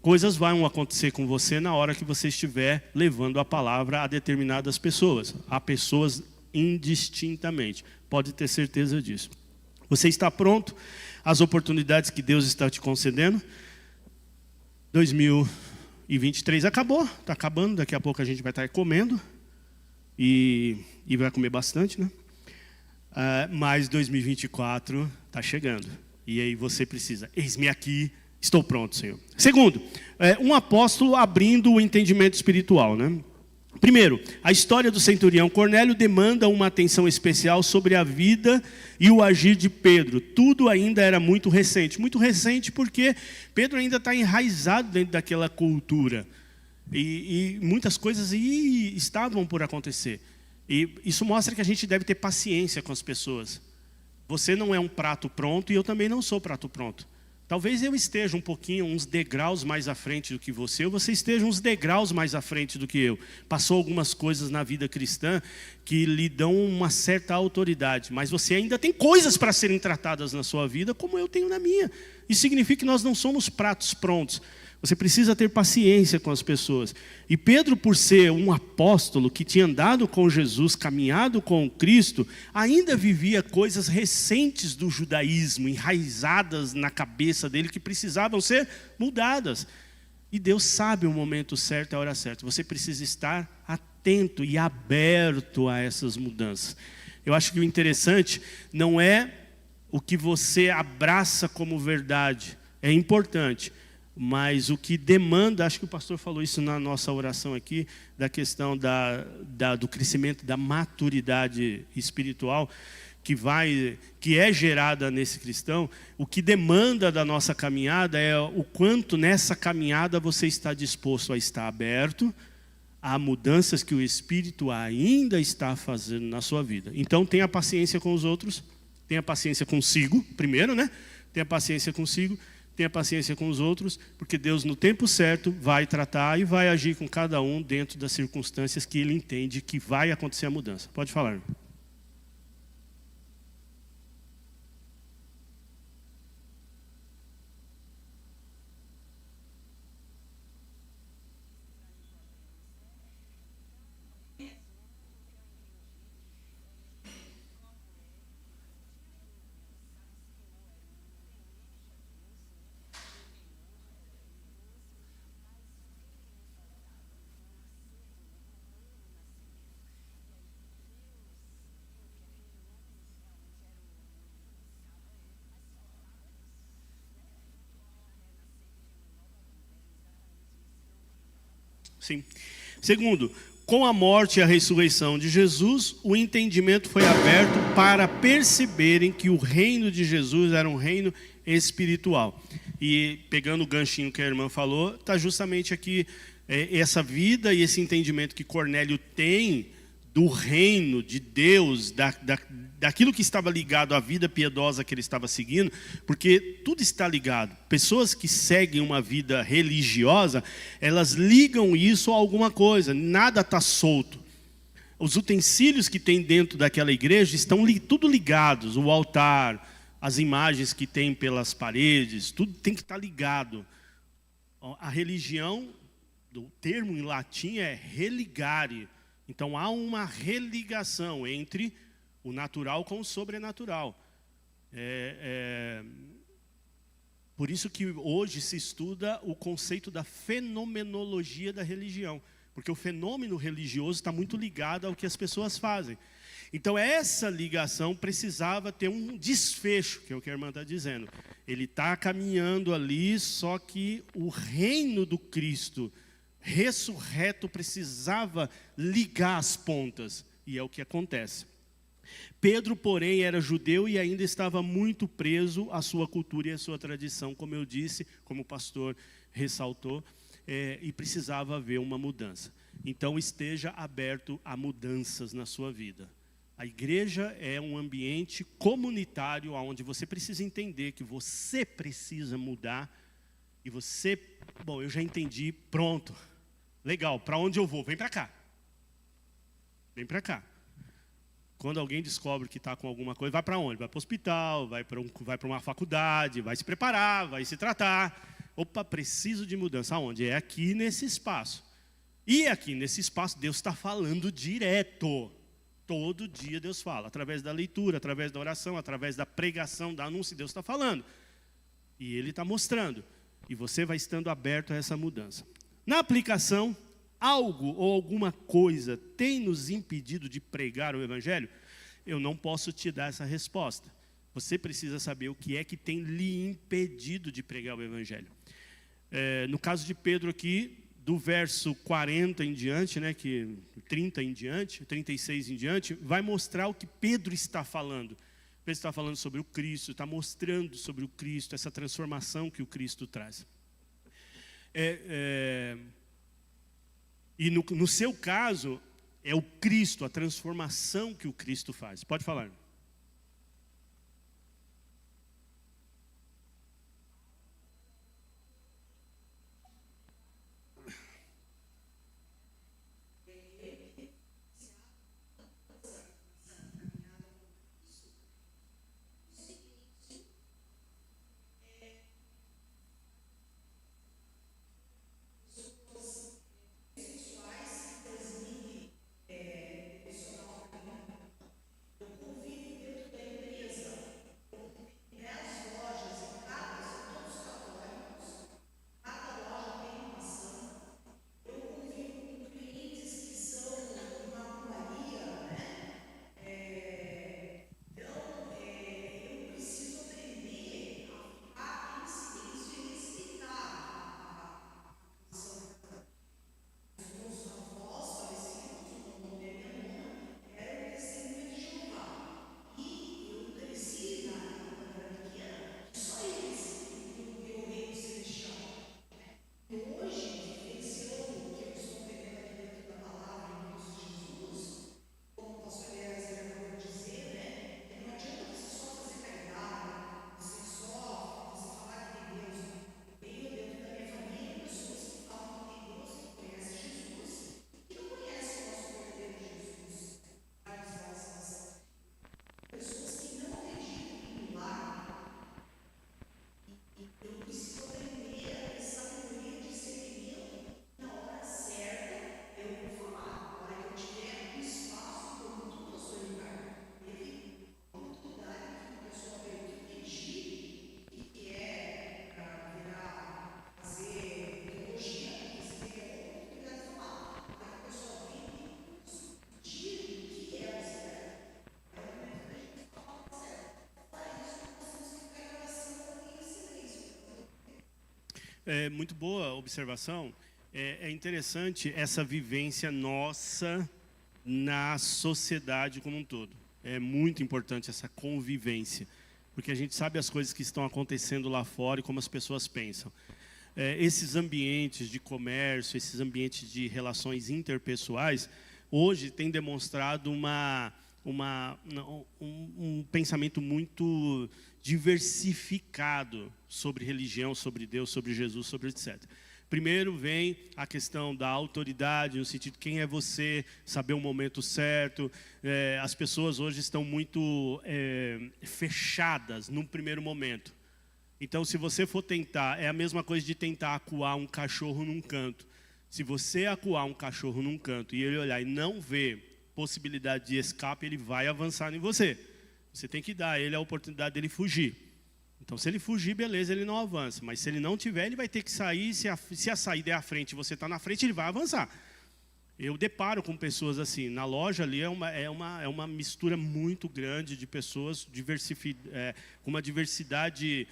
coisas vão acontecer com você na hora que você estiver levando a palavra a determinadas pessoas. A pessoas indistintamente. Pode ter certeza disso. Você está pronto? As oportunidades que Deus está te concedendo? 2023 acabou. Está acabando. Daqui a pouco a gente vai estar comendo. E vai comer bastante, né? Mas 2024 está chegando. E aí você precisa. Eis-me aqui. Estou pronto, Senhor. Segundo, um apóstolo abrindo o entendimento espiritual, né? Primeiro, a história do centurião Cornélio demanda uma atenção especial sobre a vida e o agir de Pedro. Tudo ainda era muito recente porque Pedro ainda está enraizado dentro daquela cultura. E muitas coisas estavam por acontecer. E isso mostra que a gente deve ter paciência com as pessoas. Você não é um prato pronto e eu também não sou prato pronto. Talvez eu esteja uns degraus mais à frente do que você, ou você esteja uns degraus mais à frente do que eu. Passou algumas coisas na vida cristã que lhe dão uma certa autoridade, mas você ainda tem coisas para serem tratadas na sua vida, como eu tenho na minha. Isso significa que nós não somos pratos prontos. Você precisa ter paciência com as pessoas. E Pedro, por ser um apóstolo que tinha andado com Jesus, caminhado com Cristo, ainda vivia coisas recentes do judaísmo, enraizadas na cabeça dele, que precisavam ser mudadas. E Deus sabe o momento certo e a hora certa. Você precisa estar atento e aberto a essas mudanças. Eu acho que o interessante não é o que você abraça como verdade. É importante. Mas o que demanda, acho que o pastor falou isso na nossa oração aqui, da questão do crescimento, da maturidade espiritual, que é gerada nesse cristão, o que demanda da nossa caminhada é o quanto nessa caminhada você está disposto a estar aberto a mudanças que o Espírito ainda está fazendo na sua vida. Então tenha paciência com os outros, tenha paciência consigo, primeiro, né? Tenha paciência consigo, tenha paciência com os outros, porque Deus no tempo certo vai tratar e vai agir com cada um dentro das circunstâncias que Ele entende que vai acontecer a mudança. Pode falar. Sim. Segundo, com a morte e a ressurreição de Jesus, o entendimento foi aberto para perceberem que o reino de Jesus era um reino espiritual. E pegando o ganchinho que a irmã falou, está justamente aqui essa vida e esse entendimento que Cornélio tem do reino de Deus, daquilo que estava ligado à vida piedosa que ele estava seguindo, porque tudo está ligado. Pessoas que seguem uma vida religiosa, elas ligam isso a alguma coisa, nada está solto. Os utensílios que tem dentro daquela igreja estão tudo ligados, o altar, as imagens que tem pelas paredes, tudo tem que estar ligado. A religião, o termo em latim é religare. Então há uma religação entre o natural com o sobrenatural. Por isso que hoje se estuda o conceito da fenomenologia da religião. Porque o fenômeno religioso está muito ligado ao que as pessoas fazem. Então essa ligação precisava ter um desfecho, que é o que a irmã está dizendo. Ele está caminhando ali, só que o reino do Cristo ressurreto precisava ligar as pontas, e é o que acontece. Pedro, porém, era judeu e ainda estava muito preso à sua cultura e à sua tradição, como eu disse, como o pastor ressaltou, e precisava haver uma mudança. Então esteja aberto a mudanças na sua vida. A igreja é um ambiente comunitário onde você precisa entender que você precisa mudar, e você, bom, eu já entendi, pronto. Legal, para onde eu vou? Vem para cá. Vem para cá. Quando alguém descobre que está com alguma coisa, vai para onde? Vai para o hospital, vai para uma faculdade, vai se preparar, vai se tratar. Opa, preciso de mudança. Aonde? É aqui nesse espaço. E aqui nesse espaço Deus está falando direto. Todo dia Deus fala, através da leitura, através da oração, através da pregação, da anúncio, Deus está falando. E Ele está mostrando. E você vai estando aberto a essa mudança. Na aplicação, algo ou alguma coisa tem nos impedido de pregar o Evangelho? Eu não posso te dar essa resposta. Você precisa saber o que é que tem lhe impedido de pregar o Evangelho. No caso de Pedro aqui, do verso 40 em diante, né, que 30 em diante, 36 em diante, vai mostrar o que Pedro está falando. Pedro está falando sobre o Cristo, está mostrando sobre o Cristo, essa transformação que o Cristo traz. E no seu caso, é o Cristo, a transformação que o Cristo faz. Pode falar. muito boa observação. É interessante essa vivência nossa na sociedade como um todo. É muito importante essa convivência, porque a gente sabe as coisas que estão acontecendo lá fora e como as pessoas pensam. Esses ambientes de comércio, esses ambientes de relações interpessoais, hoje têm demonstrado um pensamento muito diversificado sobre religião, sobre Deus, sobre Jesus, sobre etc. Primeiro vem a questão da autoridade, no sentido de quem é você, saber o momento certo. As pessoas hoje estão muito fechadas num primeiro momento. Então, se você for tentar, é a mesma coisa de tentar acuar um cachorro num canto. Se você acuar um cachorro num canto e ele olhar e não ver possibilidade de escape, ele vai avançar em você. Você tem que dar a ele a oportunidade dele fugir. Então, se ele fugir, beleza, ele não avança. Mas se ele não tiver, ele vai ter que sair. Se a saída é à frente e você está na frente, ele vai avançar. Eu deparo com pessoas assim. Na loja ali é uma mistura muito grande de pessoas com uma diversidade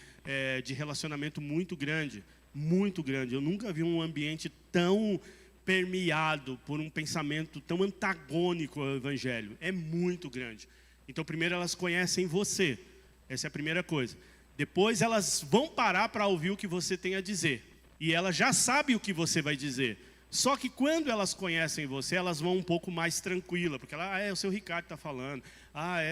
de relacionamento muito grande. Muito grande. Eu nunca vi um ambiente tão permeado por um pensamento tão antagônico ao Evangelho. É muito grande. Então, primeiro elas conhecem você. Essa é a primeira coisa. Depois elas vão parar para ouvir o que você tem a dizer. E elas já sabem o que você vai dizer. Só que quando elas conhecem você, elas vão um pouco mais tranquila. Porque o seu Ricardo está falando.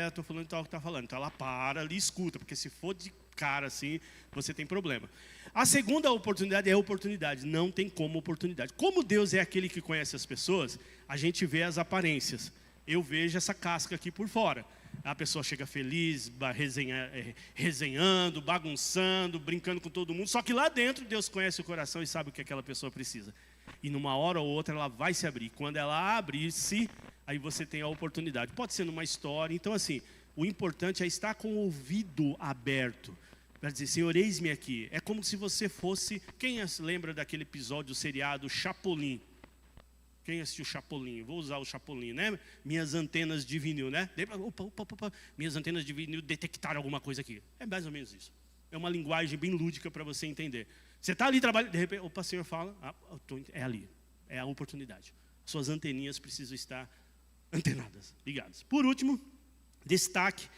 Eu estou falando tal que está falando. Então ela para ali e escuta. Porque se for de cara assim, você tem problema. A segunda oportunidade é a oportunidade. Não tem como oportunidade. Como Deus é aquele que conhece as pessoas, a gente vê as aparências. Eu vejo essa casca aqui por fora. A pessoa chega feliz, resenhando, bagunçando, brincando com todo mundo. Só que lá dentro Deus conhece o coração e sabe o que aquela pessoa precisa. E numa hora ou outra ela vai se abrir. Quando ela abrir-se, aí você tem a oportunidade. Pode ser numa história. Então assim, o importante é estar com o ouvido aberto. Para dizer, Senhor, eis-me aqui. É como se você fosse... Quem lembra daquele episódio do seriado Chapolin? Quem assistiu Chapolin? Vou usar o Chapolin, né? Minhas antenas de vinil, né? Opa. Minhas antenas de vinil detectaram alguma coisa aqui. É mais ou menos isso. É uma linguagem bem lúdica para você entender. Você está ali trabalhando, de repente, o Senhor fala, é ali. É a oportunidade. Suas anteninhas precisam estar antenadas, ligadas. Por último, destaques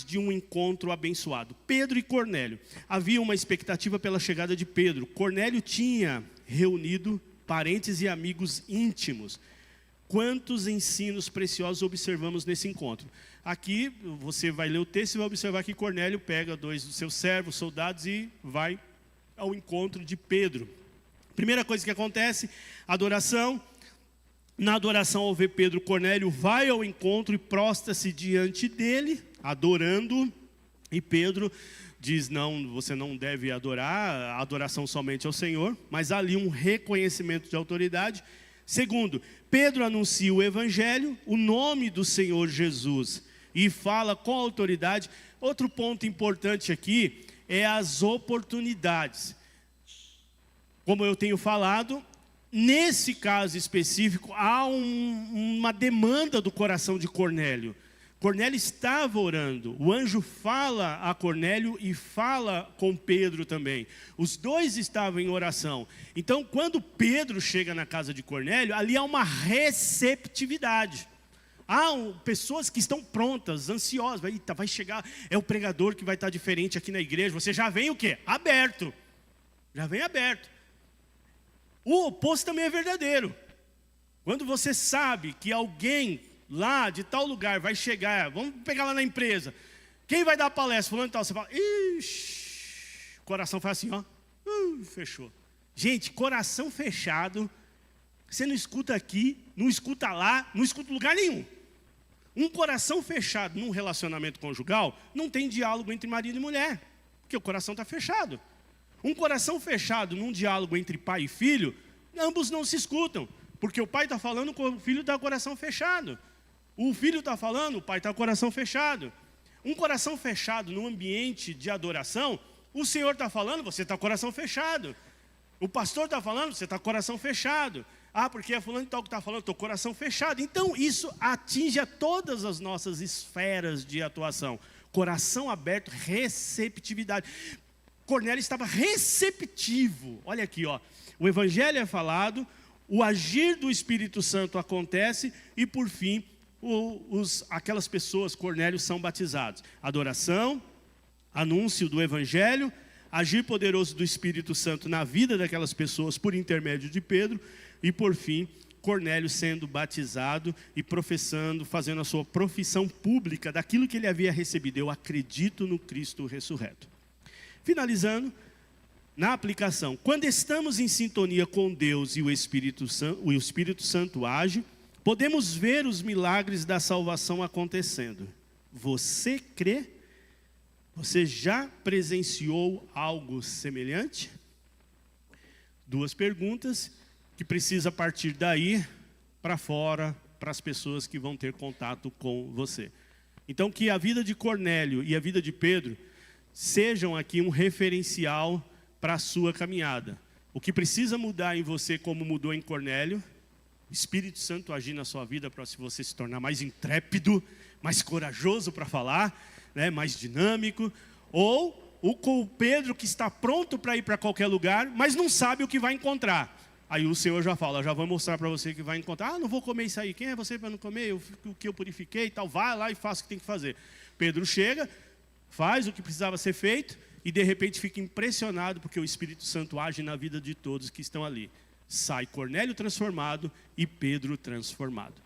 de um encontro abençoado. Pedro e Cornélio. Havia uma expectativa pela chegada de Pedro. Cornélio tinha reunido parentes e amigos íntimos. Quantos ensinos preciosos observamos nesse encontro? Aqui, você vai ler o texto e vai observar que Cornélio pega 2 dos seus servos, soldados, e vai ao encontro de Pedro. Primeira coisa que acontece, adoração. Na adoração, ao ver Pedro, Cornélio vai ao encontro e prostra-se diante dele, adorando. E Pedro diz, não, você não deve adorar, a adoração somente ao Senhor. Mas há ali um reconhecimento de autoridade. Segundo, Pedro anuncia o Evangelho, o nome do Senhor Jesus, e fala com autoridade. Outro ponto importante aqui é as oportunidades. Como eu tenho falado, nesse caso específico, há uma demanda do coração de Cornélio. Cornélio estava orando, o anjo fala a Cornélio e fala com Pedro também. Os dois estavam em oração. Então, quando Pedro chega na casa de Cornélio, ali há uma receptividade. Há pessoas que estão prontas, ansiosas. Eita, vai chegar, é o pregador que vai estar diferente aqui na igreja. Você já vem o quê? Aberto. Já vem aberto. O oposto também é verdadeiro. Quando você sabe que alguém lá de tal lugar vai chegar, vamos pegar lá na empresa, quem vai dar a palestra, falando tal, você fala, ixi, o coração faz assim, ó, fechou. Gente, coração fechado, você não escuta aqui, não escuta lá, não escuta em lugar nenhum. Um coração fechado num relacionamento conjugal, não tem diálogo entre marido e mulher, porque o coração está fechado. Um coração fechado num diálogo entre pai e filho, ambos não se escutam, porque o pai está falando, o filho está com o coração fechado. O filho está falando, o pai está com o coração fechado. Um coração fechado num ambiente de adoração, o Senhor está falando, você está com o coração fechado. O pastor está falando, você está com o coração fechado. Porque é fulano e tal que está falando, estou com o coração fechado. Então isso atinge a todas as nossas esferas de atuação. Coração aberto, receptividade. Cornélio estava receptivo. Olha aqui, ó. O evangelho é falado, o agir do Espírito Santo acontece e, por fim, aquelas pessoas, Cornélio, são batizados. Adoração, anúncio do evangelho, agir poderoso do Espírito Santo na vida daquelas pessoas por intermédio de Pedro e, por fim, Cornélio sendo batizado e professando, fazendo a sua profissão pública daquilo que ele havia recebido. Eu acredito no Cristo ressurreto. Finalizando, na aplicação, quando estamos em sintonia com Deus e o Espírito Santo age, podemos ver os milagres da salvação acontecendo. Você crê? Você já presenciou algo semelhante? 2 perguntas que precisa partir daí para fora, para as pessoas que vão ter contato com você. Então, que a vida de Cornélio e a vida de Pedro sejam aqui um referencial para a sua caminhada. O que precisa mudar em você, como mudou em Cornélio, o Espírito Santo agir na sua vida para você se tornar mais intrépido, mais corajoso para falar, né, mais dinâmico, ou o Pedro que está pronto para ir para qualquer lugar, mas não sabe o que vai encontrar. Aí o Senhor já fala, já vou mostrar para você que vai encontrar. Não vou comer isso aí, quem é você para não comer? O que eu purifiquei e tal, vai lá e faça o que tem que fazer. Pedro chega, faz o que precisava ser feito e de repente fica impressionado porque o Espírito Santo age na vida de todos que estão ali. Sai Cornélio transformado e Pedro transformado.